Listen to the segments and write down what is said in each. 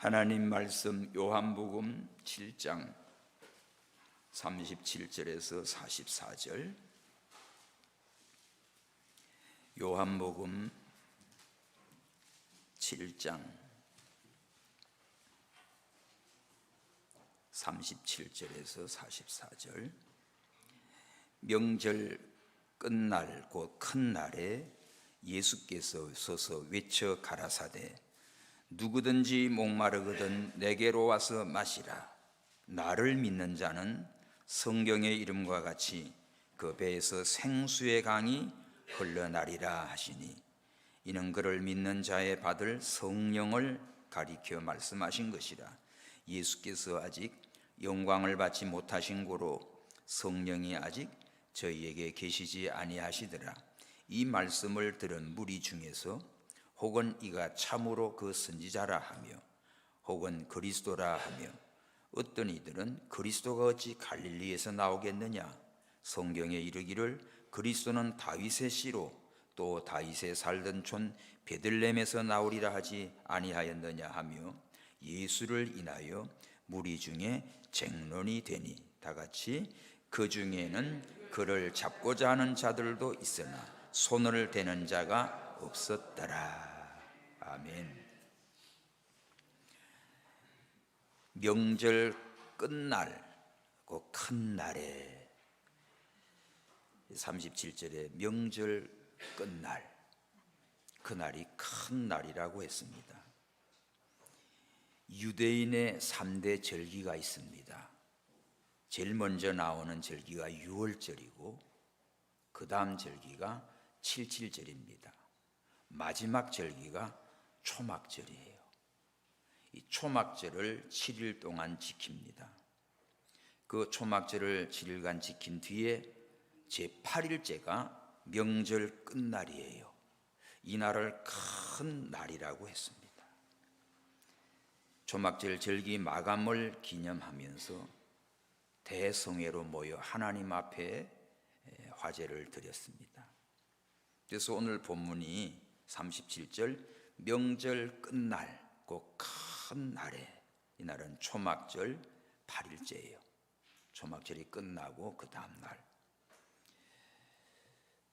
하나님 말씀 요한복음 7장 37절에서 44절. 요한복음 7장 37절에서 44절. 명절 끝날 곧 큰 날에 예수께서 서서 외쳐 가라사대 누구든지 목마르거든 내게로 와서 마시라. 나를 믿는 자는 성경의 이름과 같이 그 배에서 생수의 강이 흘러나리라 하시니, 이는 그를 믿는 자의 받을 성령을 가리켜 말씀하신 것이라. 예수께서 아직 영광을 받지 못하신 고로 성령이 아직 저희에게 계시지 아니하시더라. 이 말씀을 들은 무리 중에서 혹은 이가 참으로 그 선지자라 하며 혹은 그리스도라 하며 어떤 이들은 그리스도가 어찌 갈릴리에서 나오겠느냐, 성경에 이르기를 그리스도는 다윗의 씨로 또 다윗의 살던 촌 베들레헴에서 나오리라 하지 아니하였느냐 하며 예수를 인하여 무리 중에 쟁론이 되니, 다같이 그 중에는 그를 잡고자 하는 자들도 있으나 손을 대는 자가 없었더라. 아멘. 명절 끝날 그 큰 날에, 37절에 명절 끝날, 그 날이 큰 날이라고 했습니다. 유대인의 3대 절기가 있습니다. 제일 먼저 나오는 절기가 유월절이고 그 다음 절기가 칠칠절입니다. 마지막 절기가 초막절이에요. 이 초막절을 7일 동안 지킵니다. 그 초막절을 7일간 지킨 뒤에 제8일째가 명절 끝날이에요. 이 날을 큰 날이라고 했습니다. 초막절 절기 마감을 기념하면서 대성회로 모여 하나님 앞에 화제를 드렸습니다. 그래서 오늘 본문이 37절 명절 끝날 그 큰 날에, 이 날은 초막절 8일째예요. 초막절이 끝나고 그 다음 날,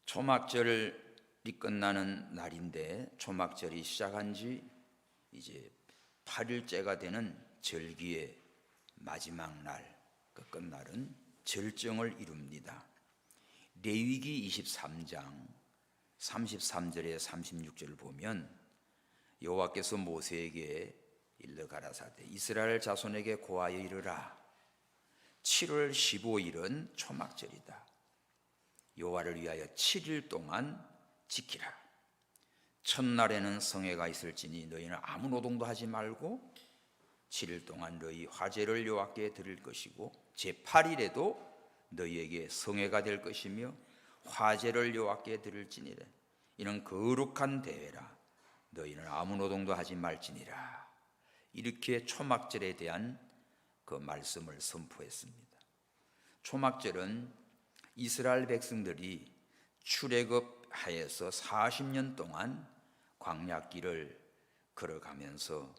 초막절이 끝나는 날인데, 초막절이 시작한 지 이제 8일째가 되는 절기의 마지막 날, 그 끝날은 절정을 이룹니다. 레위기 23장 33절에 36절을 보면 여호와께서 모세에게 일러 가라사대 이스라엘 자손에게 고하여 이르라. 7월 15일은 초막절이다. 여호와를 위하여 7일 동안 지키라. 첫날에는 성회가 있을지니 너희는 아무 노동도 하지 말고 7일 동안 너희 화제를 여호와께 드릴 것이고, 제8일에도 너희에게 성회가 될 것이며 화제를 여호와께 드릴지니라. 이는 거룩한 대회라. 너희는 아무 노동도 하지 말지니라. 이렇게 초막절에 대한 그 말씀을 선포했습니다. 초막절은 이스라엘 백성들이 출애굽하여서 40년 동안 광야길을 걸어가면서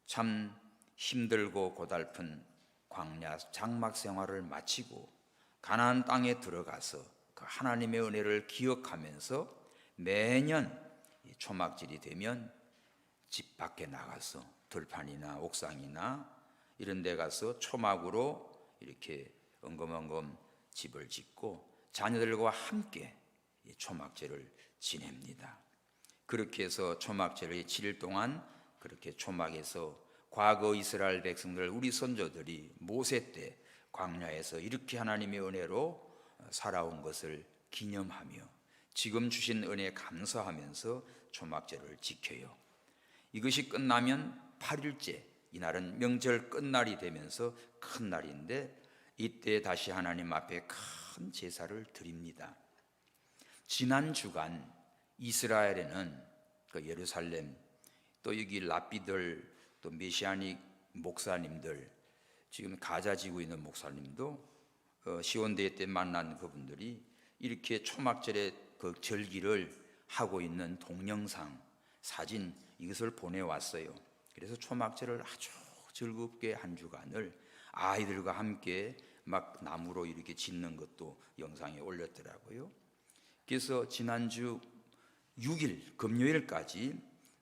참 힘들고 고달픈 광야 장막 생활을 마치고 가나안 땅에 들어가서 그 하나님의 은혜를 기억하면서 매년 초막절이 되면 집 밖에 나가서 들판이나 옥상이나 이런 데 가서 초막으로 이렇게 엉금엉금 집을 짓고 자녀들과 함께 초막절을 지냅니다. 그렇게 해서 초막절의 7일 동안 그렇게 초막에서 과거 이스라엘 백성들, 우리 선조들이 모세 때 광야에서 이렇게 하나님의 은혜로 살아온 것을 기념하며 지금 주신 은혜에 감사하면서 초막절을 지켜요. 이것이 끝나면 8일째, 이날은 명절 끝날이 되면서 큰 날인데, 이때 다시 하나님 앞에 큰 제사를 드립니다. 지난 주간 이스라엘에는 그 예루살렘, 또 여기 랍비들, 또 메시아닉 목사님들, 지금 가자 지구 있는 목사님도 시온대회 때 만난 그분들이 이렇게 초막절의 그 절기를 하고 있는 동영상, 사진, 이것을 보내왔어요. 그래서 초막절을 아주 즐겁게 한 주간을 아이들과 함께 막 나무로 이렇게 짓는 것도 영상에 올렸더라고요. 그래서 지난주 6일 금요일까지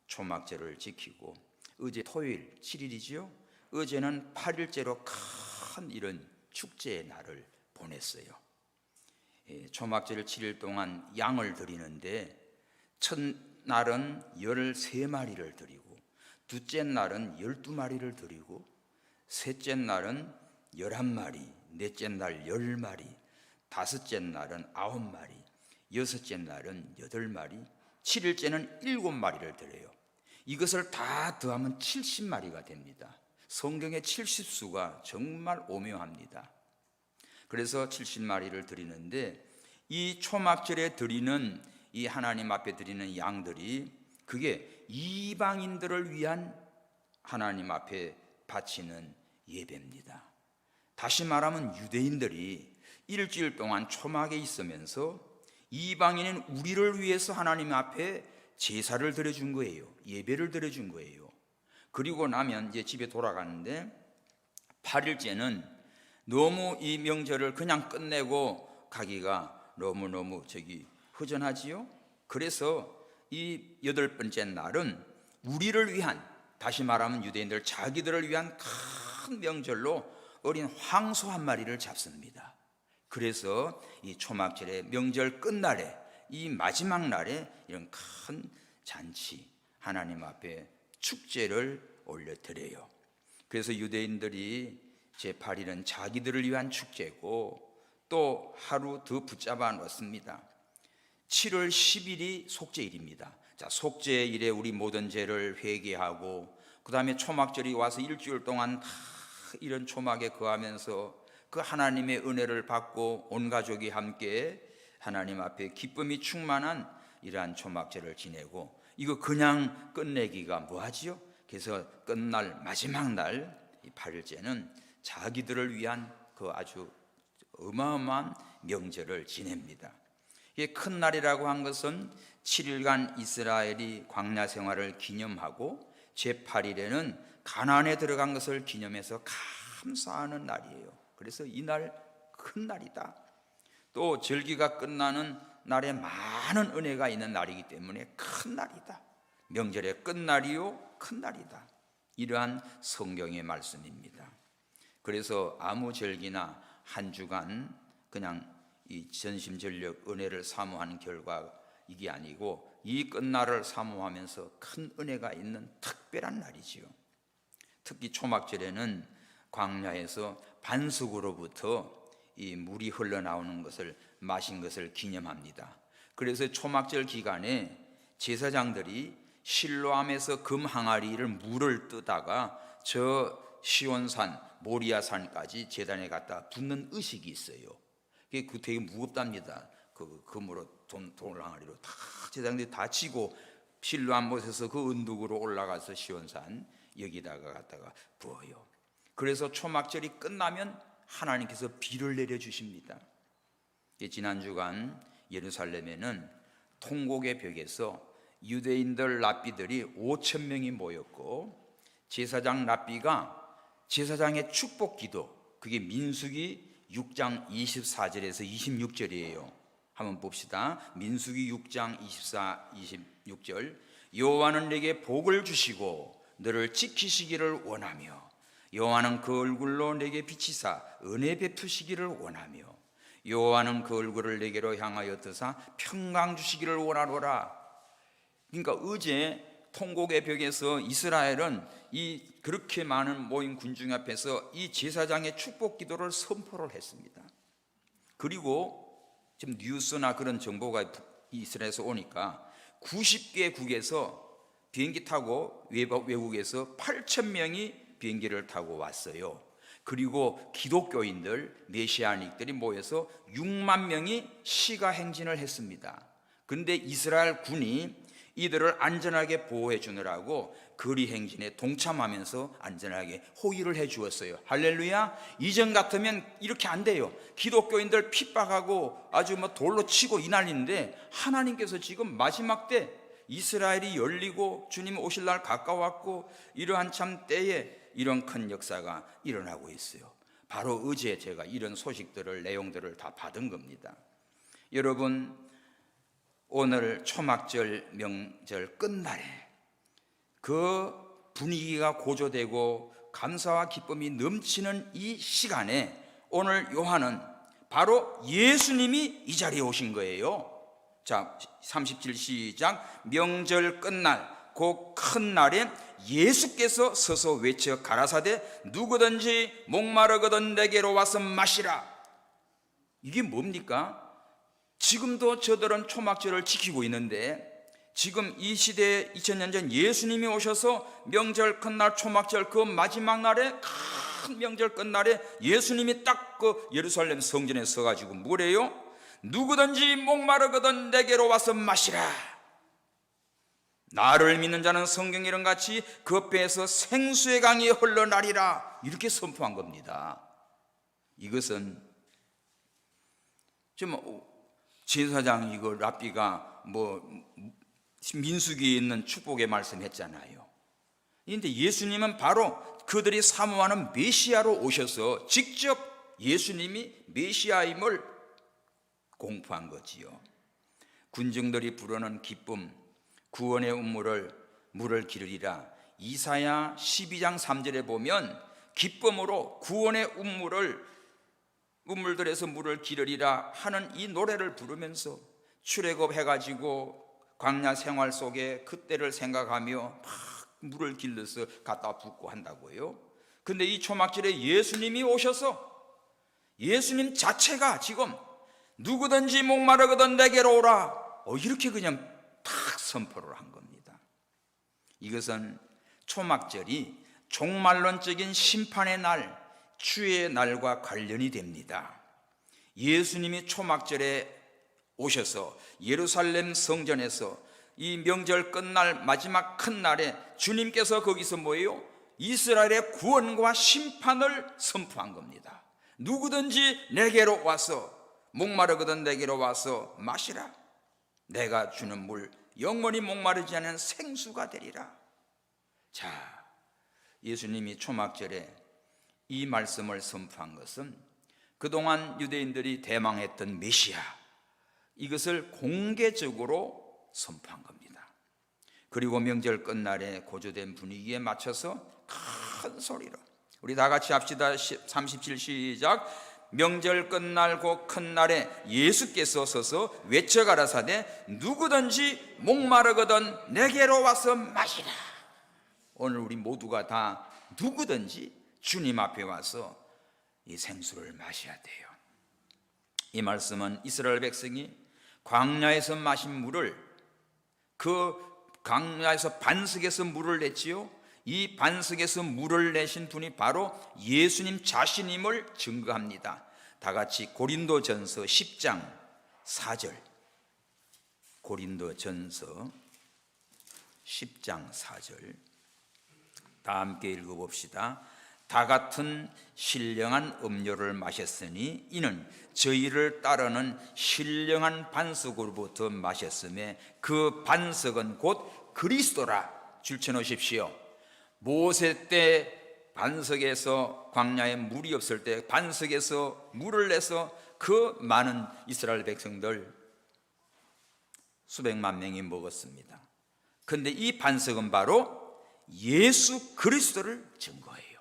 초막절을 지키고 어제 토요일 7일이지요. 어제는 8일째로 큰 이런 축제의 날을 보냈어요. 초막절 7일 동안 양을 드리는데 첫날은 13마리를 드리고, 둘째 날은 12마리를 드리고, 셋째 날은 11마리, 넷째 날 10마리, 다섯째 날은 9마리, 여섯째 날은 8마리, 7일째는 7마리를 드려요. 이것을 다 더하면 70마리가 됩니다. 성경의 70수가 정말 오묘합니다. 그래서 70마리를 드리는데, 이 초막절에 드리는 이 하나님 앞에 드리는 양들이 그게 이방인들을 위한 하나님 앞에 바치는 예배입니다. 다시 말하면 유대인들이 일주일 동안 초막에 있으면서 이방인인 우리를 위해서 하나님 앞에 제사를 드려준 거예요. 예배를 드려준 거예요. 그리고 나면 이제 집에 돌아가는데 8일째는 너무 이 명절을 그냥 끝내고 가기가 너무너무 허전하지요. 그래서 이 8번째 날은 우리를 위한, 다시 말하면 유대인들 자기들을 위한 큰 명절로 어린 황소 한 마리를 잡습니다. 그래서 이 초막절의 명절 끝날에, 이 마지막 날에 이런 큰 잔치, 하나님 앞에 축제를 올려드려요. 그래서 유대인들이 제8일은 자기들을 위한 축제고, 또 하루 더 붙잡아 놓습니다. 7월 10일이 속죄일입니다. 자, 속죄일에 우리 모든 죄를 회개하고, 그 다음에 초막절이 와서 일주일 동안 다 이런 초막에 거하면서 그 하나님의 은혜를 받고 온 가족이 함께 하나님 앞에 기쁨이 충만한 이러한 초막절을 지내고, 이거 그냥 끝내기가 뭐하지요? 그래서 끝날 마지막 날 8일째는 자기들을 위한 그 아주 어마어마한 명절을 지냅니다. 이게 큰 날이라고 한 것은 7일간 이스라엘이 광야 생활을 기념하고 제8일에는 가나안에 들어간 것을 기념해서 감사하는 날이에요. 그래서 이날 큰 날이다. 또 절기가 끝나는 날에 많은 은혜가 있는 날이기 때문에 큰 날이다. 명절의 끝날이요 큰 날이다. 이러한 성경의 말씀입니다. 그래서 아무 절기나 한 주간 그냥 이 전심전력 은혜를 사모하는 결과 이게 아니고, 이 끝날을 사모하면서 큰 은혜가 있는 특별한 날이지요. 특히 초막절에는 광야에서 반석으로부터 이 물이 흘러나오는 것을, 마신 것을 기념합니다. 그래서 초막절 기간에 제사장들이 실로암에서 금 항아리를 물을 뜨다가 저 시온산 모리아산까지 제단에 갖다 붓는 의식이 있어요. 그 되게 무겁답니다. 그 금으로 돌 항아리로 다 제사장들이 다 치고 실로암 못에서 그 언덕으로 올라가서 시온산 여기다가 갖다가 부어요. 그래서 초막절이 끝나면 하나님께서 비를 내려주십니다. 지난 주간 예루살렘에는 통곡의 벽에서 유대인들 랍비들이 5,000명이 모였고, 제사장 랍비가 제사장의 축복 기도, 그게 민수기 6장 24절에서 26절이에요. 한번 봅시다. 민수기 6장 24, 26절. 여호와는 내게 복을 주시고 너를 지키시기를 원하며, 여호와는 그 얼굴로 내게 비치사 은혜 베푸시기를 원하며, 여호와는 그 얼굴을 내게로 향하여 드사 평강 주시기를 원하노라. 그러니까 어제 통곡의 벽에서 이스라엘은 이 그렇게 많은 모인 군중 앞에서 이 제사장의 축복 기도를 선포를 했습니다. 그리고 지금 뉴스나 그런 정보가 이스라엘에서 오니까 90개 국에서 비행기 타고 외국에서 8,000명이 비행기를 타고 왔어요. 그리고 기독교인들, 메시아닉들이 모여서 6만 명이 시가 행진을 했습니다. 그런데 이스라엘 군이 이들을 안전하게 보호해 주느라고 거리 행진에 동참하면서 안전하게 호위를 해 주었어요. 할렐루야. 이전 같으면 이렇게 안 돼요. 기독교인들 핍박하고 아주 돌로 치고 이 난리인데, 하나님께서 지금 마지막 때 이스라엘이 열리고 주님 오실 날 가까웠고 이러한 참 때에 이런 큰 역사가 일어나고 있어요. 바로 어제 제가 이런 소식들을, 내용들을 다 받은 겁니다. 여러분, 오늘 초막절 명절 끝날에 그 분위기가 고조되고 감사와 기쁨이 넘치는 이 시간에 오늘 요한은 바로 예수님이 이 자리에 오신 거예요. 자, 37 시작. 명절 끝날 그 큰 날에 예수께서 서서 외쳐 가라사대 누구든지 목마르거든 내게로 와서 마시라. 이게 뭡니까? 지금도 저들은 초막절을 지키고 있는데 지금 이 시대에 2000년 전 예수님이 오셔서 명절 끝날 초막절 그 마지막 날에 큰 명절 끝날에 예수님이 딱 그 예루살렘 성전에 서가지고 뭐래요? 누구든지 목마르거든 내게로 와서 마시라. 나를 믿는 자는 성경 이름 같이 그 폐에서 생수의 강이 흘러나리라. 이렇게 선포한 겁니다. 이것은 지금 제사장 이거 랍비가 민수기에 있는 축복의 말씀했잖아요. 그런데 예수님은 바로 그들이 사모하는 메시아로 오셔서 직접 예수님이 메시아임을 공포한 거지요. 군중들이 부르는 기쁨, 구원의 물을 기르리라. 이사야 12장 3절에 보면 기쁨으로 구원의 우물들에서 물을 기르리라 하는 이 노래를 부르면서 출애굽해가지고 광야 생활 속에 그때를 생각하며 막 물을 길러서 갖다 붓고 한다고요. 근데 이 초막절에 예수님이 오셔서 예수님 자체가 지금 누구든지 목마르거든 내게로 오라. 이렇게 그냥 탁 선포를 한 겁니다. 이것은 초막절이 종말론적인 심판의 날, 주의 날과 관련이 됩니다. 예수님이 초막절에 오셔서 예루살렘 성전에서 이 명절 끝날 마지막 큰 날에 주님께서 거기서 뭐예요? 이스라엘의 구원과 심판을 선포한 겁니다. 누구든지 내게로 와서 목마르거든 내게로 와서 마시라. 내가 주는 물 영원히 목마르지 않은 생수가 되리라. 자, 예수님이 초막절에 이 말씀을 선포한 것은 그동안 유대인들이 대망했던 메시아, 이것을 공개적으로 선포한 겁니다. 그리고 명절 끝날에 고조된 분위기에 맞춰서 큰 소리로 우리 다 같이 합시다. 37 시작. 명절 끝날 그 큰 날에 예수께서 서서 외쳐 가라사대 누구든지 목마르거든 내게로 와서 마시라. 오늘 우리 모두가 다 누구든지 주님 앞에 와서 이 생수를 마셔야 돼요. 이 말씀은 이스라엘 백성이 광야에서 마신 물을, 그 광야에서 반석에서 물을 냈지요. 이 반석에서 물을 내신 분이 바로 예수님 자신임을 증거합니다. 다 같이 고린도전서 10장 4절. 고린도전서 10장 4절. 다 함께 읽어봅시다. 다 같은 신령한 음료를 마셨으니 이는 저희를 따르는 신령한 반석으로부터 마셨음에 그 반석은 곧 그리스도라. 줄쳐놓으십시오. 모세 때 반석에서 광야에 물이 없을 때 반석에서 물을 내서 그 많은 이스라엘 백성들 수백만 명이 먹었습니다. 그런데 이 반석은 바로 예수 그리스도를 증거해요.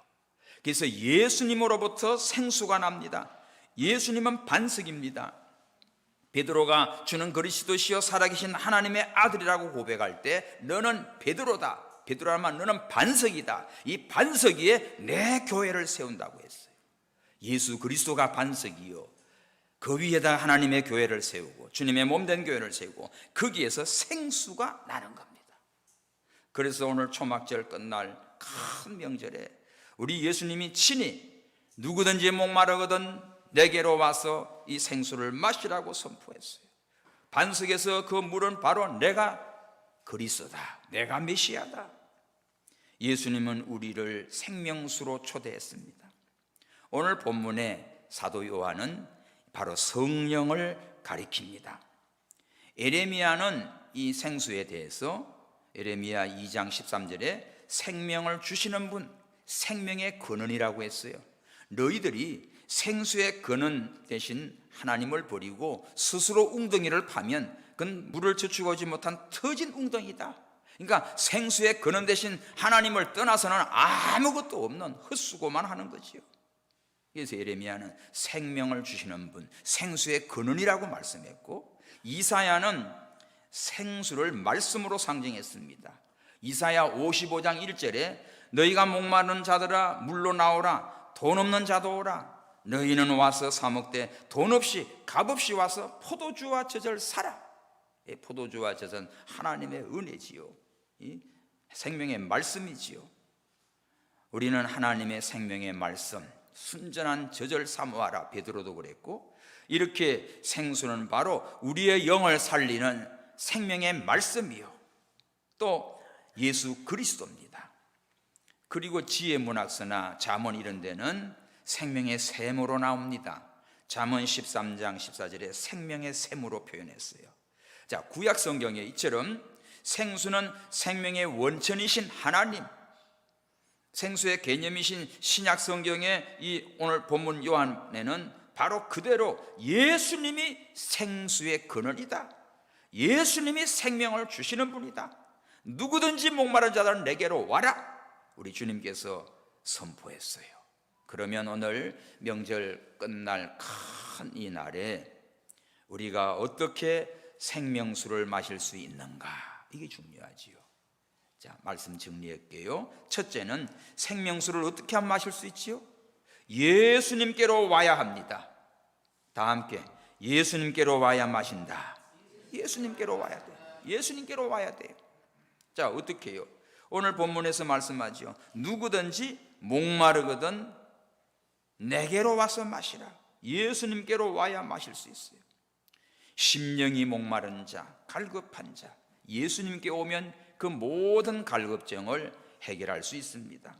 그래서 예수님으로부터 생수가 납니다. 예수님은 반석입니다. 베드로가 주는 그리스도시요 살아계신 하나님의 아들이라고 고백할 때 너는 베드로다. 베드로라면 너는 반석이다. 이 반석 위에 내 교회를 세운다고 했어요. 예수 그리스도가 반석이요, 그 위에다 하나님의 교회를 세우고 주님의 몸된 교회를 세우고 거기에서 생수가 나는 겁니다. 그래서 오늘 초막절 끝날 큰 명절에 우리 예수님이 친히 누구든지 목마르거든 내게로 와서 이 생수를 마시라고 선포했어요. 반석에서 그 물은 바로 내가 그리스도다, 내가 메시아다. 예수님은 우리를 생명수로 초대했습니다. 오늘 본문의 사도 요한은 바로 성령을 가리킵니다. 에레미야는 이 생수에 대해서 예레미야 2장 13절에 생명을 주시는 분, 생명의 근원이라고 했어요. 너희들이 생수의 근원 대신 하나님을 버리고 스스로 웅덩이를 파면 그건 물을 저축하지 못한 터진 웅덩이다. 그러니까 생수의 근원 대신 하나님을 떠나서는 아무것도 없는 헛수고만 하는 거지요. 그래서 예레미야는 생명을 주시는 분, 생수의 근원이라고 말씀했고, 이사야는 생수를 말씀으로 상징했습니다. 이사야 55장 1절에 너희가 목마른 자들아 물로 나오라, 돈 없는 자도 오라. 너희는 와서 사 먹되 돈 없이 값없이 와서 포도주와 젖을 사라. 포도주와 젖은 하나님의 은혜지요, 이 생명의 말씀이지요. 우리는 하나님의 생명의 말씀, 순전한 젖을 사모하라, 베드로도 그랬고, 이렇게 생수는 바로 우리의 영을 살리는 생명의 말씀이요, 또 예수 그리스도입니다. 그리고 지혜문학서나 잠언 이런 데는 생명의 샘으로 나옵니다. 잠언 13장 14절에 생명의 샘으로 표현했어요. 자, 구약 성경에 이처럼 생수는 생명의 원천이신 하나님, 생수의 개념이신 신약 성경의 이 오늘 본문 요한에는 바로 그대로 예수님이 생수의 근원이다, 예수님이 생명을 주시는 분이다, 누구든지 목마른 자들은 내게로 와라, 우리 주님께서 선포했어요. 그러면 오늘 명절 끝날 큰 이 날에 우리가 어떻게 생명수를 마실 수 있는가, 이게 중요하지요. 자, 말씀 정리할게요. 첫째는 생명수를 어떻게 하면 마실 수 있지요? 예수님께로 와야 합니다. 다 함께 예수님께로 와야 마신다. 예수님께로 와야 돼요. 예수님께로 와야 돼요. 자, 어떻게 해요? 오늘 본문에서 말씀하죠. 누구든지 목마르거든 내게로 와서 마시라. 예수님께로 와야 마실 수 있어요. 심령이 목마른 자, 갈급한 자, 예수님께 오면 그 모든 갈급증을 해결할 수 있습니다.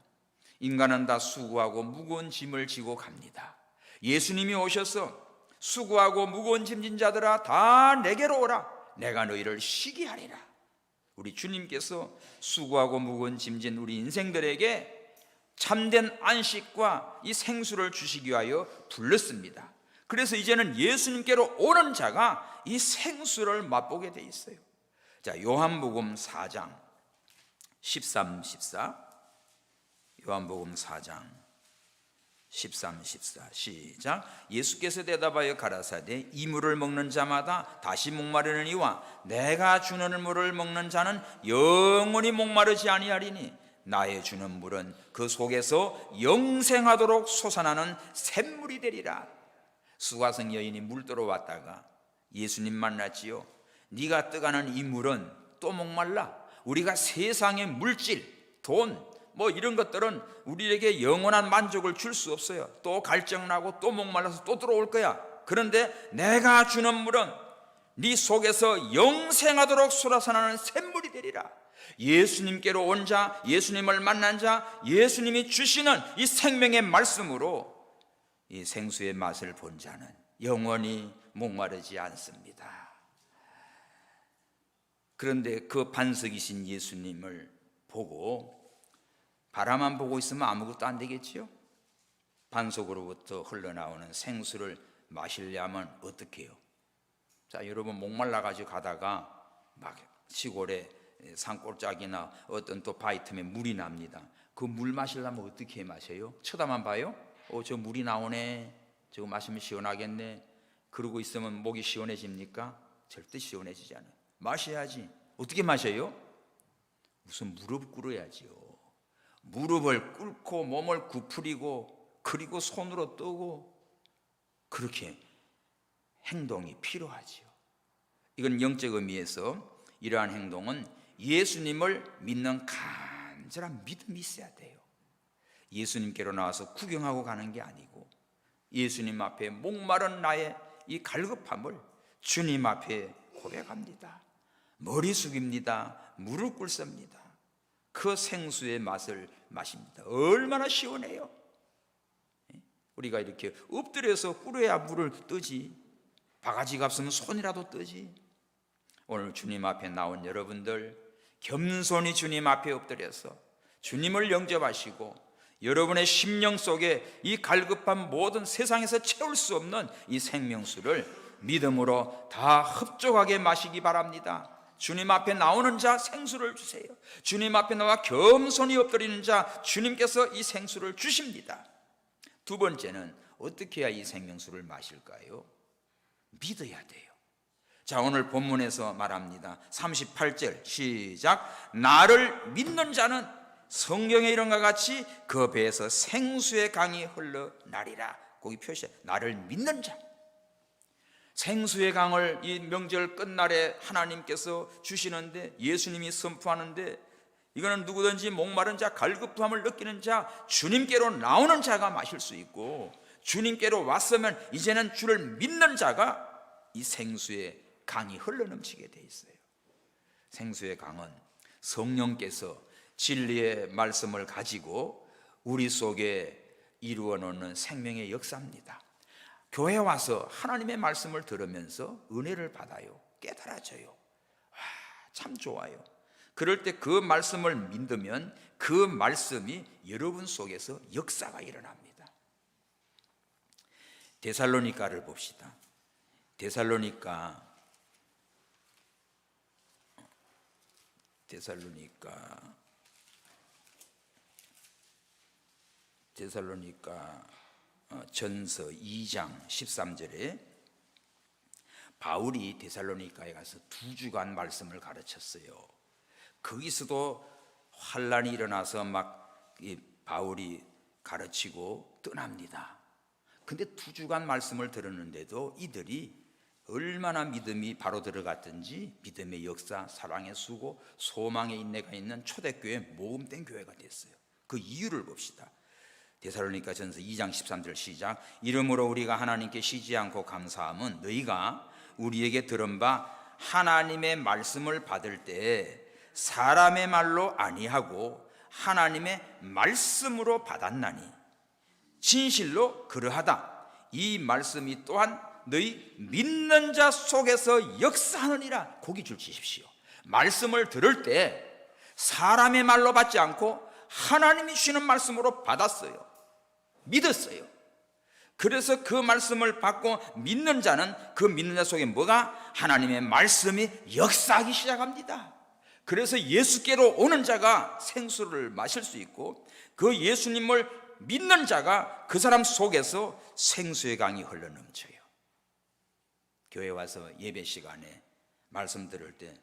인간은 다 수고하고 무거운 짐을 지고 갑니다. 예수님이 오셔서 수고하고 무거운 짐진 자들아 다 내게로 오라, 내가 너희를 쉬게 하리라. 우리 주님께서 수고하고 무거운 짐진 우리 인생들에게 참된 안식과 이 생수를 주시기 위하여 불렀습니다. 그래서 이제는 예수님께로 오는 자가 이 생수를 맛보게 돼 있어요. 자, 요한복음 4장 13, 14, 요한복음 4장 13, 14 시작. 예수께서 대답하여 가라사대 이 물을 먹는 자마다 다시 목마르느니와 내가 주는 물을 먹는 자는 영원히 목마르지 아니하리니 나의 주는 물은 그 속에서 영생하도록 솟아나는 샘물이 되리라. 수가성 여인이 물도로 왔다가 예수님 만났지요. 네가 떠가는 이 물은 또 목말라. 우리가 세상의 물질, 돈 뭐 이런 것들은 우리에게 영원한 만족을 줄 수 없어요. 또 갈증나고 또 목말라서 또 들어올 거야. 그런데 내가 주는 물은 네 속에서 영생하도록 솟아나는 샘물이 되리라. 예수님께로 온 자, 예수님을 만난 자, 예수님이 주시는 이 생명의 말씀으로 이 생수의 맛을 본 자는 영원히 목마르지 않습니다. 그런데 그 반석이신 예수님을 보고 바라만 보고 있으면 아무것도 안 되겠지요? 반석으로부터 흘러나오는 생수를 마시려면 어떻게 해요? 자, 여러분 목말라가지고 가다가 막 시골에 산골짜기나 어떤 또 바위 틈에 물이 납니다. 그 물 마시려면 어떻게 마셔요? 쳐다만 봐요? 저 물이 나오네, 저거 마시면 시원하겠네, 그러고 있으면 목이 시원해집니까? 절대 시원해지지 않아요. 마셔야지. 어떻게 마셔요? 우선 무릎 꿇어야지요. 무릎을 꿇고 몸을 구부리고 그리고 손으로 뜨고 그렇게 행동이 필요하지요. 이건 영적 의미에서 이러한 행동은 예수님을 믿는 간절한 믿음이 있어야 돼요. 예수님께로 나와서 구경하고 가는 게 아니고 예수님 앞에 목마른 나의 이 갈급함을 주님 앞에 고백합니다. 머리 숙입니다. 무릎 꿇습니다. 그 생수의 맛을 마십니다. 얼마나 시원해요. 우리가 이렇게 엎드려서 꿇어야 물을 뜨지, 바가지가 없으면 손이라도 뜨지. 오늘 주님 앞에 나온 여러분들 겸손히 주님 앞에 엎드려서 주님을 영접하시고 여러분의 심령 속에 이 갈급한 모든 세상에서 채울 수 없는 이 생명수를 믿음으로 다 흡족하게 마시기 바랍니다. 주님 앞에 나오는 자 생수를 주세요. 주님 앞에 나와 겸손히 엎드리는 자 주님께서 이 생수를 주십니다. 두 번째는 어떻게 해야 이 생명수를 마실까요? 믿어야 돼요. 자, 오늘 본문에서 말합니다. 38절 시작. 나를 믿는 자는 성경에 이런 것 같이 그 배에서 생수의 강이 흘러나리라. 거기 표시해. 나를 믿는 자. 생수의 강을 이 명절 끝날에 하나님께서 주시는데, 예수님이 선포하는데, 이거는 누구든지 목마른 자, 갈급함을 느끼는 자, 주님께로 나오는 자가 마실 수 있고, 주님께로 왔으면 이제는 주를 믿는 자가 이 생수의 강이 흘러넘치게 돼 있어요. 생수의 강은 성령께서 진리의 말씀을 가지고 우리 속에 이루어 놓는 생명의 역사입니다. 교회 와서 하나님의 말씀을 들으면서 은혜를 받아요. 깨달아져요. 와, 참 좋아요. 그럴 때 그 말씀을 믿으면 그 말씀이 여러분 속에서 역사가 일어납니다. 데살로니가를 봅시다. 데살로니가 2장 13절에 바울이 데살로니가에 가서 2주간 말씀을 가르쳤어요. 거기서도 환란이 일어나서 막 바울이 가르치고 떠납니다. 근데 2주간 말씀을 들었는데도 이들이 얼마나 믿음이 바로 들어갔든지 믿음의 역사, 사랑의 수고, 소망의 인내가 있는 초대교회 모험된 교회가 됐어요. 그 이유를 봅시다. 데살로니가전서 2장 13절 시작. 이러므로 우리가 하나님께 쉬지 않고 감사함은 너희가 우리에게 들은 바 하나님의 말씀을 받을 때 사람의 말로 아니하고 하나님의 말씀으로 받았나니 진실로 그러하다. 이 말씀이 또한 너희 믿는 자 속에서 역사하느니라. 고기 줄 치십시오. 말씀을 들을 때 사람의 말로 받지 않고 하나님이 주시는 말씀으로 받았어요. 믿었어요. 그래서 그 말씀을 받고 믿는 자는 그 믿는 자 속에 뭐가? 하나님의 말씀이 역사하기 시작합니다. 그래서 예수께로 오는 자가 생수를 마실 수 있고, 그 예수님을 믿는 자가 그 사람 속에서 생수의 강이 흘러넘쳐요. 교회 와서 예배 시간에 말씀 들을 때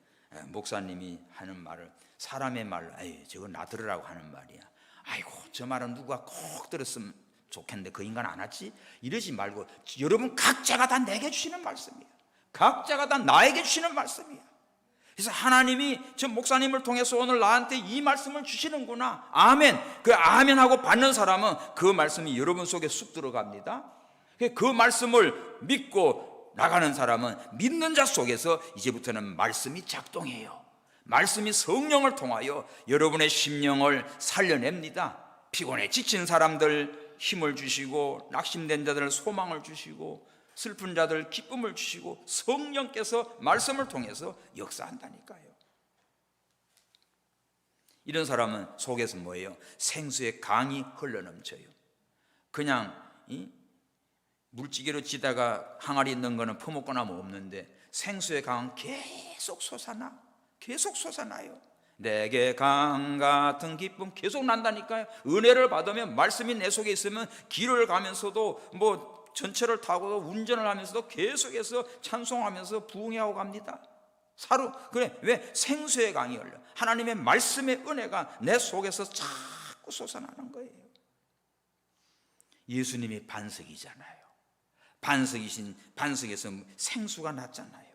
목사님이 하는 말을 사람의 말로, 아이 저거 나 들으라고 하는 말이야. 아이고 저 말은 누가 꼭 들었으면 좋겠는데 그 인간 안 하지? 이러지 말고 여러분 각자가 다 내게 주시는 말씀이야. 각자가 다 나에게 주시는 말씀이야. 그래서 하나님이 저 목사님을 통해서 오늘 나한테 이 말씀을 주시는구나. 아멘. 그 아멘하고 받는 사람은 그 말씀이 여러분 속에 쑥 들어갑니다. 그 말씀을 믿고 나가는 사람은 믿는 자 속에서 이제부터는 말씀이 작동해요. 말씀이 성령을 통하여 여러분의 심령을 살려냅니다. 피곤해 지친 사람들 힘을 주시고, 낙심된 자들 소망을 주시고, 슬픈 자들 기쁨을 주시고, 성령께서 말씀을 통해서 역사한다니까요. 이런 사람은 속에서 뭐예요? 생수의 강이 흘러넘쳐요. 그냥 물찌개로 지다가 항아리 있는 거는 퍼먹거나 뭐 없는데, 생수의 강은 계속 솟아나요. 내게 강 같은 기쁨 계속 난다니까요. 은혜를 받으면, 말씀이 내 속에 있으면 길을 가면서도 뭐 전철을 타고 운전을 하면서도 계속해서 찬송하면서 부흥하고 갑니다. 그래, 왜? 생수의 강이 흘러, 하나님의 말씀의 은혜가 내 속에서 자꾸 솟아나는 거예요. 예수님이 반석이잖아요. 반석에서 생수가 났잖아요.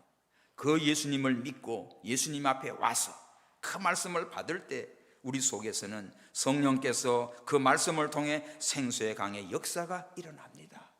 그 예수님을 믿고 예수님 앞에 와서 그 말씀을 받을 때 우리 속에서는 성령께서 그 말씀을 통해 생수의 강의 역사가 일어납니다.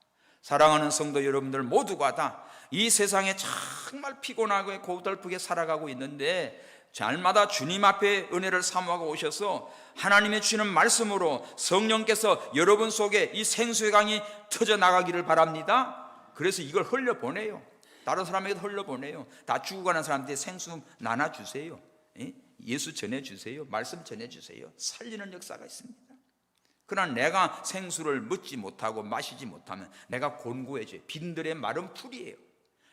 사랑하는 성도 여러분들 모두가 다 이 세상에 정말 피곤하고 고달프게 살아가고 있는데, 날마다 주님 앞에 은혜를 사모하고 오셔서 하나님의 주시는 말씀으로 성령께서 여러분 속에 이 생수의 강이 터져 나가기를 바랍니다. 그래서 이걸 흘려보내요. 다른 사람에게 흘려보내요. 다 죽어가는 사람한테 생수 나눠주세요. 예수 전해주세요. 말씀 전해주세요. 살리는 역사가 있습니다. 그러나 내가 생수를 먹지 못하고 마시지 못하면 내가 곤고해져요. 빈들의 마른 풀이에요.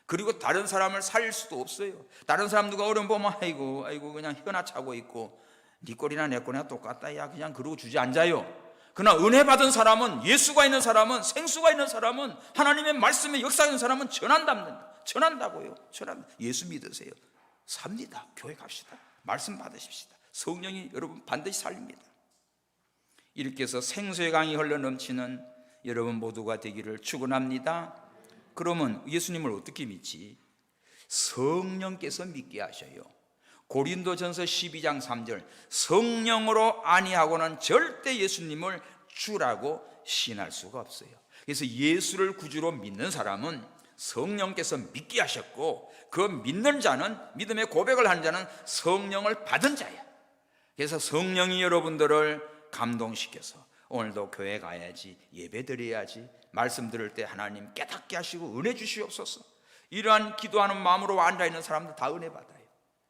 그리고 다른 사람을 살릴 수도 없어요. 다른 사람 누가 어려움 보면 아이고 그냥 혀나 차고 있고 네 꼴이나 내 꼴이나 똑같다 야 그냥 그러고 주저앉아요. 그러나 은혜 받은 사람은, 예수가 있는 사람은, 생수가 있는 사람은, 하나님의 말씀에 역사 있는 사람은 전한다고요. 예수 믿으세요. 삽니다. 교회 갑시다. 말씀 받으십시다. 성령이 여러분 반드시 살립니다. 이렇게 해서 생수의 강이 흘러넘치는 여러분 모두가 되기를 축원합니다. 그러면 예수님을 어떻게 믿지? 성령께서 믿게 하셔요. 고린도전서 12장 3절 성령으로 아니하고는 절대 예수님을 주라고 시인할 수가 없어요. 그래서 예수를 구주로 믿는 사람은 성령께서 믿게 하셨고 그 믿는 자는, 믿음의 고백을 하는 자는 성령을 받은 자예요. 그래서 성령이 여러분들을 감동시켜서 오늘도 교회 가야지, 예배 드려야지, 말씀 들을 때 하나님 깨닫게 하시고 은혜 주시옵소서, 이러한 기도하는 마음으로 앉아있는 사람들 다 은혜 받아요.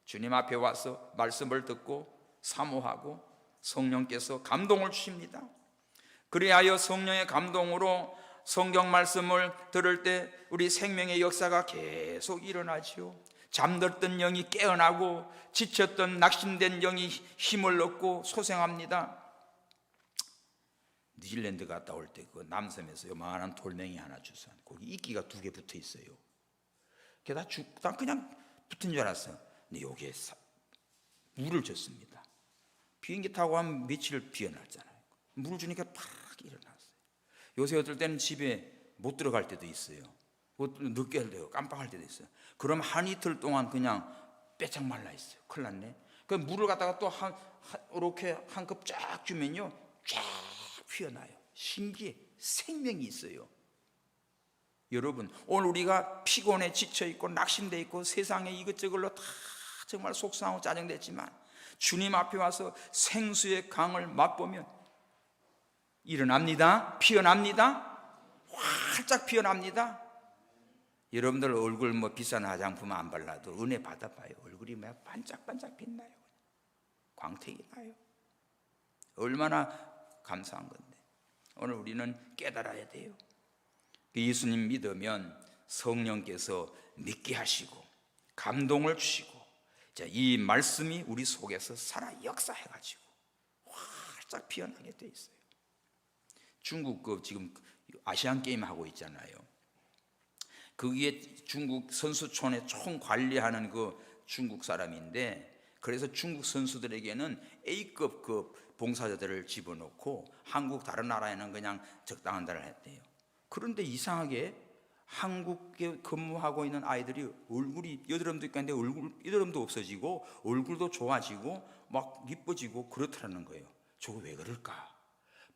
주님 앞에 와서 말씀을 듣고 사모하고 성령께서 감동을 주십니다. 그리하여 성령의 감동으로 성경 말씀을 들을 때 우리 생명의 역사가 계속 일어나지요. 잠들던 영이 깨어나고 지쳤던 낙심된 영이 힘을 얻고 소생합니다. 뉴질랜드 갔다 올 때 그 남섬에서 요만한 돌멩이 하나 주서 거기 이끼가 2개 붙어 있어요. 그게 다 그냥 붙은 줄 알았어요. 근데 여기에 물을 줬습니다. 비행기 타고 한 며칠 비어났잖아요. 물을 주니까 팍 일어났어요. 요새 어떨 때는 집에 못 들어갈 때도 있어요. 늦게 할 때도 깜빡할 때도 있어요. 그럼 한 이틀 동안 그냥 빼짝 말라 있어요. 큰일 났네. 그 물을 갖다가 또 이렇게 한 컵 쫙 주면요 쫙 피어나요. 신기해. 생명이 있어요. 여러분 오늘 우리가 피곤해 지쳐있고 낙심돼 있고 세상에 이것저것로 다 정말 속상하고 짜증냈지만 주님 앞에 와서 생수의 강을 맛보면 일어납니다. 피어납니다. 활짝 피어납니다. 여러분들 얼굴 비싼 화장품 안 발라도 은혜 받아봐요. 얼굴이 반짝반짝 빛나요. 광택이 나요. 얼마나 감사한 건데 오늘 우리는 깨달아야 돼요. 예수님 믿으면 성령께서 믿게 하시고 감동을 주시고 이 말씀이 우리 속에서 살아 역사해가지고 활짝 피어나게 돼 있어요. 중국 지금 아시안 게임 하고 있잖아요. 거기에 중국 선수촌에 총 관리하는 그 중국 사람인데, 그래서 중국 선수들에게는 A급 봉사자들을 집어넣고 한국 다른 나라에는 그냥 적당한 데를 했대요. 그런데 이상하게 한국에 근무하고 있는 아이들이 얼굴이 여드름도 있고 한데 여드름도 없어지고 얼굴도 좋아지고 막 이뻐지고 그렇다는 거예요. 저거 왜 그럴까?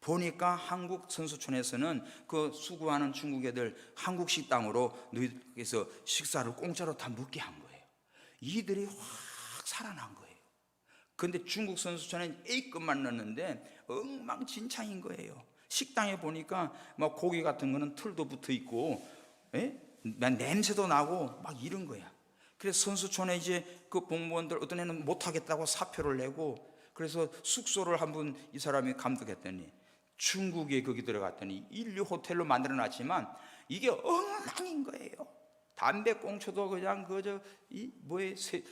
보니까 한국 선수촌에서는 그 수고하는 중국 애들 한국 식당으로 너희께서 식사를 공짜로 다 먹게 한 거예요. 이들이 확 살아난 거예요. 근데 중국 선수촌은 A급만 넣었는데 엉망진창인 거예요. 식당에 보니까 막 고기 같은 거는 털도 붙어 있고, 냄새도 나고 막 이런 거야. 그래서 선수촌에 이제 그 공무원들 어떤 애는 못하겠다고 사표를 내고, 그래서 숙소를 한번 이 사람이 감독했더니 중국에 거기 들어갔더니 인류 호텔로 만들어 놨지만 이게 엉망인 거예요. 담배 꽁초도 그냥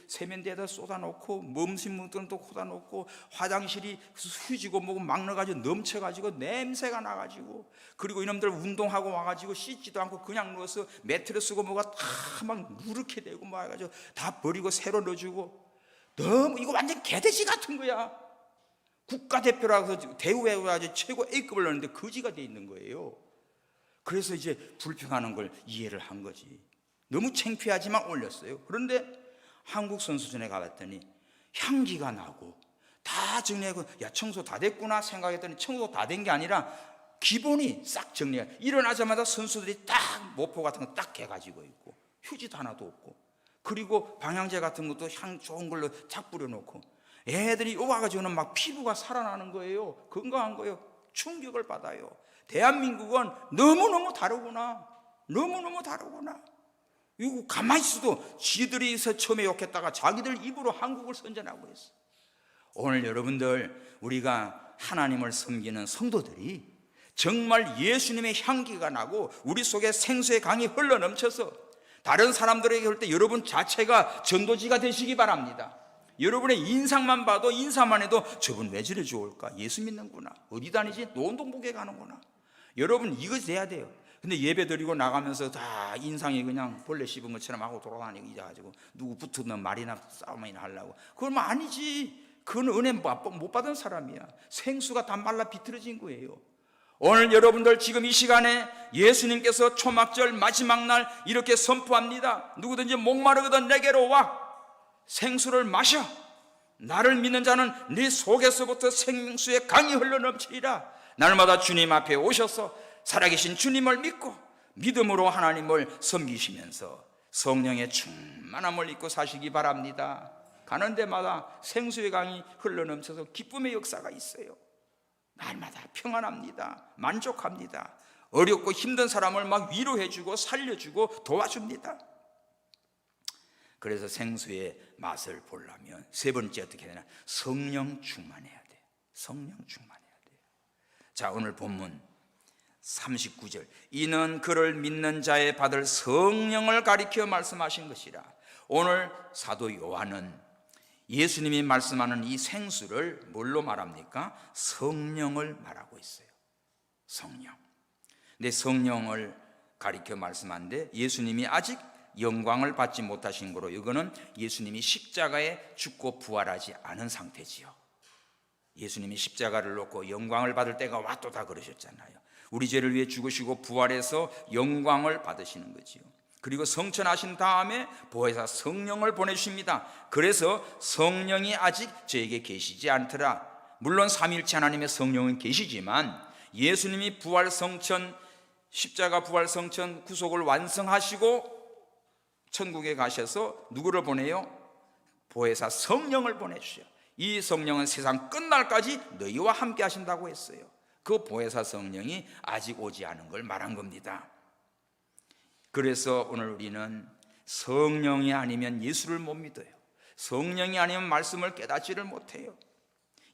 세면대에다 쏟아놓고 몸신 묻은 또 쏟아놓고 화장실이 휴지고 뭐고 막 넣어가지고 넘쳐가지고 냄새가 나가지고, 그리고 이놈들 운동하고 와가지고 씻지도 않고 그냥 누워서 매트리스고 뭐가 다 막 누렇게 되고 막 해가지고 다 버리고 새로 넣어주고, 너무 이거 완전 개돼지 같은 거야. 국가대표라고 대우해가지고 최고 A급을 넣었는데 거지가 돼 있는 거예요. 그래서 이제 불평하는 걸 이해를 한 거지. 너무 창피하지만 올렸어요. 그런데 한국 선수촌에 가봤더니 향기가 나고 다 정리하고, 야 청소 다 됐구나 생각했더니 청소 다 된 게 아니라 기본이 싹 정리가, 일어나자마자 선수들이 딱 모포 같은 거 딱 개가지고 있고 휴지도 하나도 없고, 그리고 방향제 같은 것도 향 좋은 걸로 착 뿌려놓고, 애들이 와가지고는 막 피부가 살아나는 거예요. 건강한 거예요. 충격을 받아요. 대한민국은 너무너무 다르구나. 너무너무 다르구나. 이거 가만히 있어도 지들이서 처음에 욕했다가 자기들 입으로 한국을 선전하고 있어. 오늘 여러분들, 우리가 하나님을 섬기는 성도들이 정말 예수님의 향기가 나고 우리 속에 생수의 강이 흘러넘쳐서 다른 사람들에게 할 때 여러분 자체가 전도지가 되시기 바랍니다. 여러분의 인상만 봐도, 인사만 해도 저분 왜 저래 좋을까? 예수 믿는구나. 어디 다니지? 노원동북에 가는구나. 여러분 이거 돼야 돼요. 근데 예배 드리고 나가면서 다 인상이 그냥 벌레 씹은 것처럼 하고 돌아다니고 이래가지고 누구 붙으면 말이나 싸움이나 하려고. 그건 아니지. 그건 은혜 못 받은 사람이야. 생수가 다 말라 비틀어진 거예요. 오늘 여러분들 지금 이 시간에 예수님께서 초막절 마지막 날 이렇게 선포합니다. 누구든지 목마르거든 내게로 와 생수를 마셔. 나를 믿는 자는 네 속에서부터 생명수의 강이 흘러넘치리라. 날마다 주님 앞에 오셔서 살아계신 주님을 믿고 믿음으로 하나님을 섬기시면서 성령의 충만함을 입고 사시기 바랍니다. 가는 데마다 생수의 강이 흘러넘쳐서 기쁨의 역사가 있어요. 날마다 평안합니다. 만족합니다. 어렵고 힘든 사람을 막 위로해주고 살려주고 도와줍니다. 그래서 생수의 맛을 보려면 세 번째 어떻게 해야 되나? 성령 충만해야 돼요. 성령 충만해야 돼요. 자, 오늘 본문 39절, 이는 그를 믿는 자에 받을 성령을 가리켜 말씀하신 것이라. 오늘 사도 요한은 예수님이 말씀하는 이 생수를 뭘로 말합니까? 성령을 말하고 있어요. 성령. 근데 성령을 가리켜 말씀하는데 예수님이 아직 영광을 받지 못하신 거로, 이거는 예수님이 십자가에 죽고 부활하지 않은 상태지요. 예수님이 십자가를 놓고 영광을 받을 때가 왔도다 그러셨잖아요. 우리 죄를 위해 죽으시고 부활해서 영광을 받으시는 거지요. 그리고 성천하신 다음에 보혜사 성령을 보내주십니다. 그래서 성령이 아직 저에게 계시지 않더라. 물론 삼위일체 하나님의 성령은 계시지만 예수님이 부활 성천, 십자가 부활 성천 구속을 완성하시고 천국에 가셔서 누구를 보내요? 보혜사 성령을 보내주셔요. 이 성령은 세상 끝날까지 너희와 함께 하신다고 했어요. 그 보혜사 성령이 아직 오지 않은 걸 말한 겁니다. 그래서 오늘 우리는 성령이 아니면 예수를 못 믿어요. 성령이 아니면 말씀을 깨닫지를 못해요.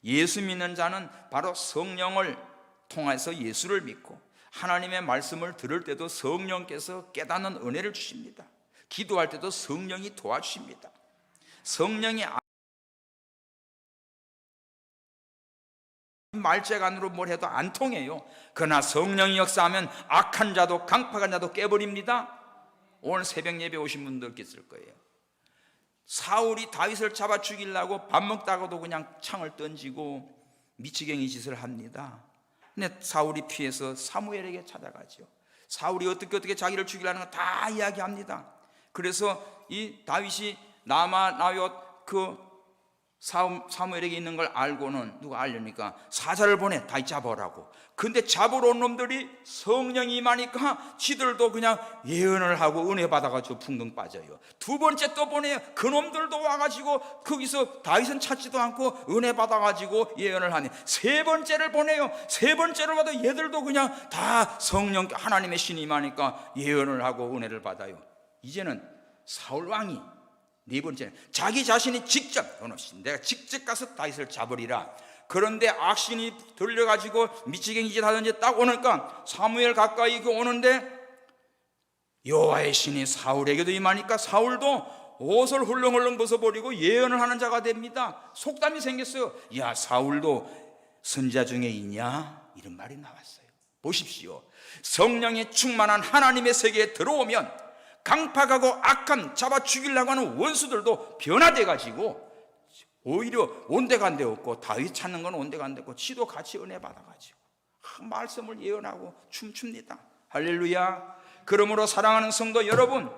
예수 믿는 자는 바로 성령을 통해서 예수를 믿고 하나님의 말씀을 들을 때도 성령께서 깨닫는 은혜를 주십니다. 기도할 때도 성령이 도와주십니다. 성령이 말재간으로 뭘 해도 안 통해요. 그러나 성령이 역사하면 악한 자도 강팍한 자도 깨버립니다. 오늘 새벽 예배 오신 분들 있을 거예요. 사울이 다윗을 잡아 죽이려고 밥 먹다가도 그냥 창을 던지고 미치갱이 짓을 합니다. 근데 사울이 피해서 사무엘에게 찾아가죠. 사울이 어떻게 자기를 죽이려는 거 다 이야기합니다. 그래서 이 다윗이 나얏 그 사무엘에게 있는 걸 알고는 누가 알려니까 사자를 보내 다윗 잡아오라고. 근데 잡으러 온 놈들이 성령이 임하니까 지들도 그냥 예언을 하고 은혜 받아가지고 풍덩 빠져요. 두 번째 또 보내요. 그 놈들도 와가지고 거기서 다윗은 찾지도 않고 은혜 받아가지고 예언을 하네. 세 번째를 보내요. 세 번째를 받아 얘들도 그냥 다 성령 하나님의 신이 임하니까 예언을 하고 은혜를 받아요. 이제는 사울 왕이 네 번째는 자기 자신이 직접, 내가 직접 가서 다윗을 잡으리라. 그런데 악신이 들려가지고 미치갱이 짓 하든지 딱 오니까 사무엘 가까이 오는데 여호와의 신이 사울에게도 임하니까 사울도 옷을 훌렁훌렁 벗어버리고 예언을 하는 자가 됩니다. 속담이 생겼어요. 야, 사울도 선자 중에 있냐? 이런 말이 나왔어요. 보십시오. 성령이 충만한 하나님의 세계에 들어오면 강팍하고 악한 잡아 죽이려고 하는 원수들도 변화돼가지고 오히려 온데간데 없고 다윗 찾는 건 온데간데 없고 지도 같이 은혜 받아가지고 말씀을 예언하고 춤춥니다. 할렐루야. 그러므로 사랑하는 성도 여러분,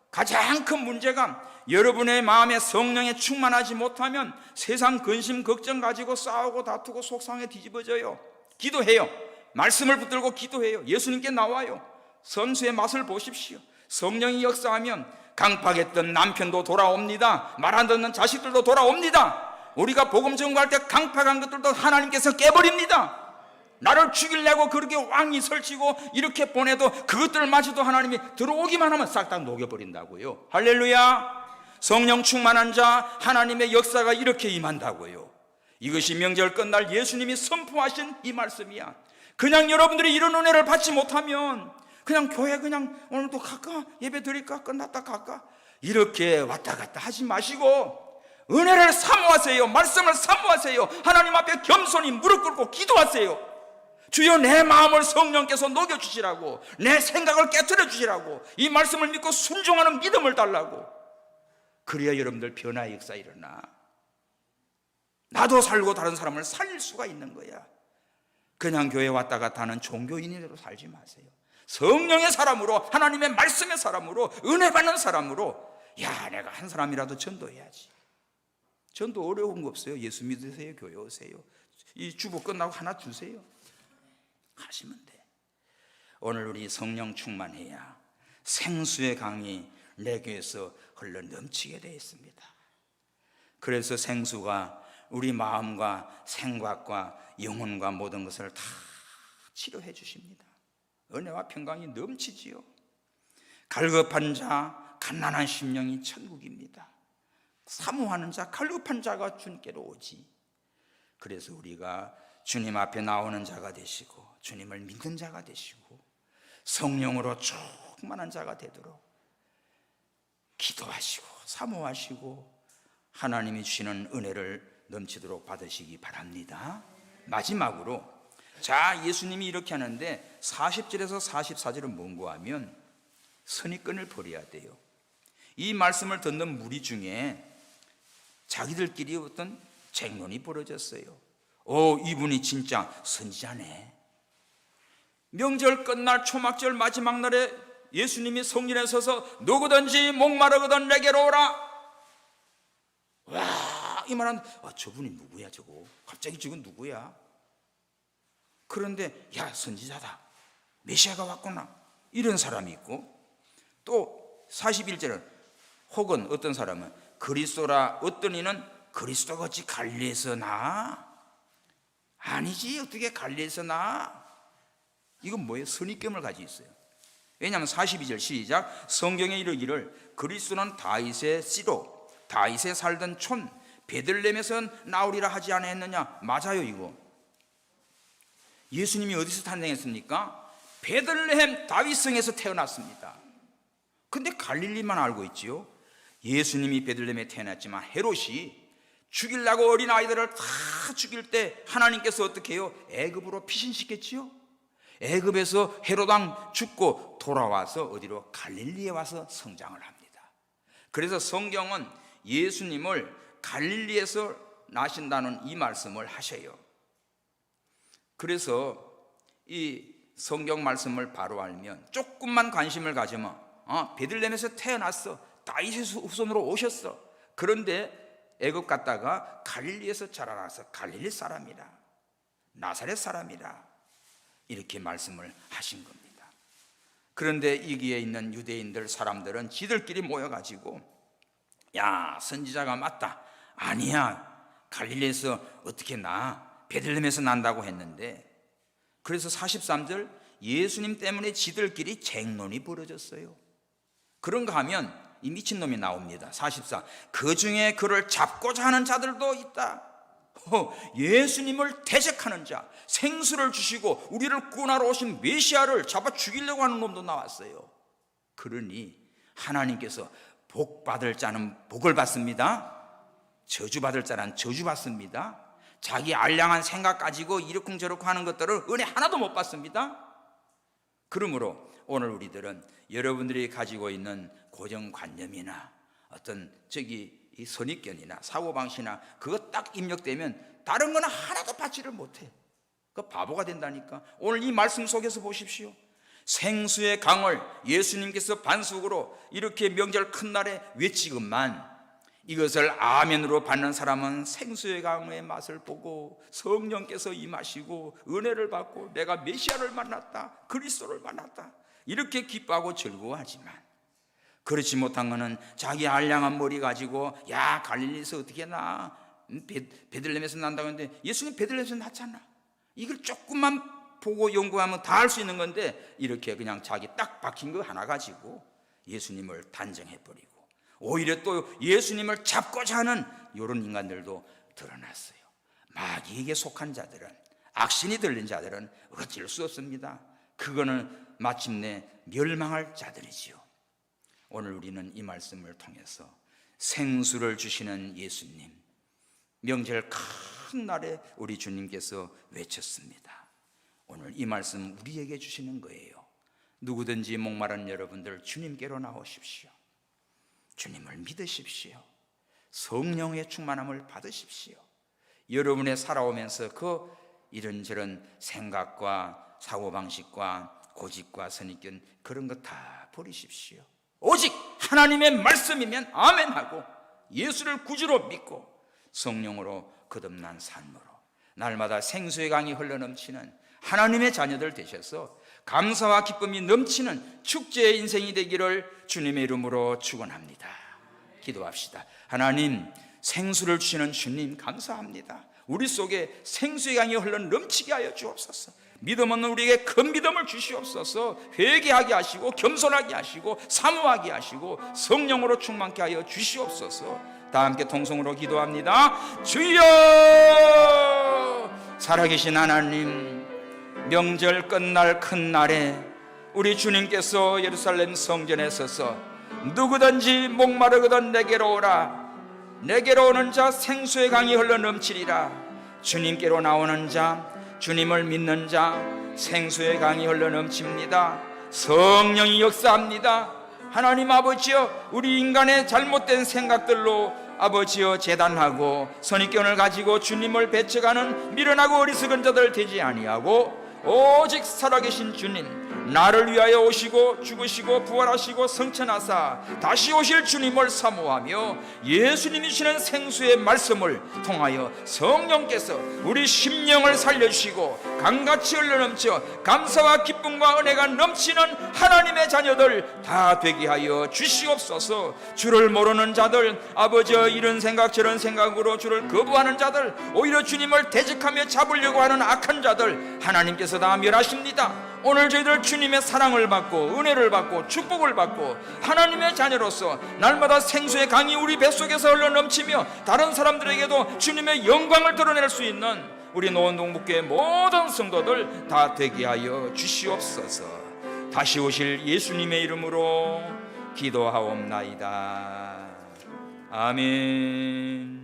가장 큰 문제가 여러분의 마음에 성령에 충만하지 못하면 세상 근심 걱정 가지고 싸우고 다투고 속상해 뒤집어져요. 기도해요. 말씀을 붙들고 기도해요. 예수님께 나와요. 선수의 맛을 보십시오. 성령이 역사하면 강팍했던 남편도 돌아옵니다. 말 안 듣는 자식들도 돌아옵니다. 우리가 복음 전가할 때 강팍한 것들도 하나님께서 깨버립니다. 나를 죽이려고 그렇게 왕이 설치고 이렇게 보내도 그것들마저도 하나님이 들어오기만 하면 싹 다 녹여버린다고요. 할렐루야. 성령 충만한 자 하나님의 역사가 이렇게 임한다고요. 이것이 명절 끝날 예수님이 선포하신 이 말씀이야. 그냥 여러분들이 이런 은혜를 받지 못하면 그냥 교회 그냥 오늘도 갈까? 예배 드릴까? 끝났다 갈까? 이렇게 왔다 갔다 하지 마시고 은혜를 사모하세요. 말씀을 사모하세요. 하나님 앞에 겸손히 무릎 꿇고 기도하세요. 주여, 내 마음을 성령께서 녹여주시라고, 내 생각을 깨트려 주시라고, 이 말씀을 믿고 순종하는 믿음을 달라고. 그래야 여러분들 변화의 역사 일어나. 나도 살고 다른 사람을 살릴 수가 있는 거야. 그냥 교회 왔다 갔다 하는 종교인으로 살지 마세요. 성령의 사람으로, 하나님의 말씀의 사람으로, 은혜 받는 사람으로, 야, 내가 한 사람이라도 전도해야지. 전도 어려운 거 없어요. 예수 믿으세요. 교회 오세요. 이 주보 끝나고 하나 주세요. 하시면 돼. 오늘 우리 성령 충만해야 생수의 강이 내 귀에서 흘러 넘치게 되어 있습니다. 그래서 생수가 우리 마음과 생각과 영혼과 모든 것을 다 치료해 주십니다. 은혜와 평강이 넘치지요. 갈급한 자, 갓난한 심령이 천국입니다. 사모하는 자, 갈급한 자가 주님께로 오지. 그래서 우리가 주님 앞에 나오는 자가 되시고 주님을 믿는 자가 되시고 성령으로 충만한 자가 되도록 기도하시고 사모하시고 하나님이 주시는 은혜를 넘치도록 받으시기 바랍니다. 마지막으로, 자, 예수님이 이렇게 하는데 40절에서 44절은 뭔고 하면 선입견을 버려야 돼요. 이 말씀을 듣는 무리 중에 자기들끼리 어떤 쟁론이 벌어졌어요. 이분이 진짜 선지자네. 명절 끝날 초막절 마지막 날에 예수님이 성전에 서서 누구든지 목마르거든 내게로 오라. 와, 이 말은 저분이 누구야 저거? 갑자기 저건 누구야? 그런데 야, 선지자다, 메시아가 왔구나, 이런 사람이 있고, 또 41절은 혹은 어떤 사람은 그리스도라, 어떤 이는 그리스도가 어찌 갈릴리에서 나? 아니지, 어떻게 갈릴리에서 나? 이건 뭐예요? 선입견을 가지고 있어요. 왜냐하면 42절 시작, 성경에 이르기를 그리스도는 다윗의 씨로 다윗에 살던 촌 베들레헴에서 나오리라 하지 않았느냐? 맞아요. 이거 예수님이 어디서 탄생했습니까? 베들레헴 다윗성에서 태어났습니다. 근데 갈릴리만 알고 있지요. 예수님이 베들레헴에 태어났지만 헤롯이 죽이려고 어린 아이들을 다 죽일 때 하나님께서 어떻게 해요? 애굽으로 피신시켰지요. 애굽에서 헤롯왕 죽고 돌아와서 어디로? 갈릴리에 와서 성장을 합니다. 그래서 성경은 예수님을 갈릴리에서 나신다는 이 말씀을 하셔요. 그래서 이 성경 말씀을 바로 알면, 조금만 관심을 가지면 베들레헴에서 태어났어, 다윗의 후손으로 오셨어, 그런데 애굽 갔다가 갈릴리에서 자라나서 갈릴리 사람이라, 나사렛 사람이라, 이렇게 말씀을 하신 겁니다. 그런데 여기에 있는 유대인들 사람들은 지들끼리 모여가지고, 야, 선지자가 맞다, 아니야, 갈릴리에서 어떻게 나? 베들레헴에서 난다고 했는데, 그래서 43절 예수님 때문에 지들끼리 쟁론이 벌어졌어요. 그런가 하면 이 미친놈이 나옵니다. 44, 그 중에 그를 잡고자 하는 자들도 있다. 예수님을 대적하는 자, 생수를 주시고 우리를 구원하러 오신 메시아를 잡아 죽이려고 하는 놈도 나왔어요. 그러니 하나님께서 복 받을 자는 복을 받습니다, 저주 받을 자는 저주 받습니다. 자기 알량한 생각 가지고 이러쿵저러쿵 하는 것들을 은혜 하나도 못 받습니다. 그러므로 오늘 우리들은 여러분들이 가지고 있는 고정관념이나 어떤 이 선입견이나 사고방식이나 그거 딱 입력되면 다른 거는 하나도 받지를 못해. 그 바보가 된다니까. 오늘 이 말씀 속에서 보십시오. 생수의 강을 예수님께서 반석으로 이렇게 명절 큰 날에 외치건만, 이것을 아멘으로 받는 사람은 생수의 강의 맛을 보고 성령께서 임하시고 은혜를 받고 내가 메시아를 만났다, 그리스도를 만났다, 이렇게 기뻐하고 즐거워하지만, 그렇지 못한 것은 자기 알량한 머리 가지고 야, 갈릴리에서 어떻게 나? 베들레헴에서 난다고 했는데 예수님 베들레헴에서 났잖아. 이걸 조금만 보고 연구하면 다 할 수 있는 건데 이렇게 그냥 자기 딱 박힌 거 하나 가지고 예수님을 단정해버리고 오히려 또 예수님을 잡고자 하는 이런 인간들도 드러났어요. 마귀에게 속한 자들은, 악신이 들린 자들은 어쩔 수 없습니다. 그거는 마침내 멸망할 자들이지요. 오늘 우리는 이 말씀을 통해서 생수를 주시는 예수님, 명절 큰 날에 우리 주님께서 외쳤습니다. 오늘 이 말씀 우리에게 주시는 거예요. 누구든지 목마른 여러분들 주님께로 나오십시오. 주님을 믿으십시오. 성령의 충만함을 받으십시오. 여러분의 살아오면서 그 이런저런 생각과 사고방식과 고집과 선입견 그런 거 다 버리십시오. 오직 하나님의 말씀이면 아멘하고 예수를 구주로 믿고 성령으로 거듭난 삶으로 날마다 생수의 강이 흘러넘치는 하나님의 자녀들 되셔서 감사와 기쁨이 넘치는 축제의 인생이 되기를 주님의 이름으로 축원합니다. 기도합시다. 하나님, 생수를 주시는 주님 감사합니다. 우리 속에 생수의 강이 흘러넘치게 하여 주옵소서. 믿음 없는 우리에게 큰 믿음을 주시옵소서. 회개하게 하시고 겸손하게 하시고 사모하게 하시고 성령으로 충만케 하여 주시옵소서. 다 함께 통성으로 기도합니다. 주여! 살아계신 하나님, 명절 끝날 큰 날에 우리 주님께서 예루살렘 성전에 서서 누구든지 목마르거든 내게로 오라. 내게로 오는 자 생수의 강이 흘러넘치리라. 주님께로 나오는 자, 주님을 믿는 자 생수의 강이 흘러넘칩니다. 성령이 역사합니다. 하나님 아버지여, 우리 인간의 잘못된 생각들로 아버지여 재단하고 선입견을 가지고 주님을 배척하는 미련하고 어리석은 자들 되지 아니하고 오직 살아계신 주님, 나를 위하여 오시고 죽으시고 부활하시고 성천하사 다시 오실 주님을 사모하며 예수님이 주시는 생수의 말씀을 통하여 성령께서 우리 심령을 살려주시고 강같이 흘러넘쳐 감사와 기쁨과 은혜가 넘치는 하나님의 자녀들 다 되게 하여 주시옵소서. 주를 모르는 자들, 아버지여 이런 생각 저런 생각으로 주를 거부하는 자들, 오히려 주님을 대적하며 잡으려고 하는 악한 자들 하나님께서 다 멸하십니다. 오늘 저희들 주님의 사랑을 받고 은혜를 받고 축복을 받고 하나님의 자녀로서 날마다 생수의 강이 우리 뱃속에서 흘러넘치며 다른 사람들에게도 주님의 영광을 드러낼 수 있는 우리 노원동북교의 모든 성도들 다 되게 하여 주시옵소서. 다시 오실 예수님의 이름으로 기도하옵나이다. 아멘.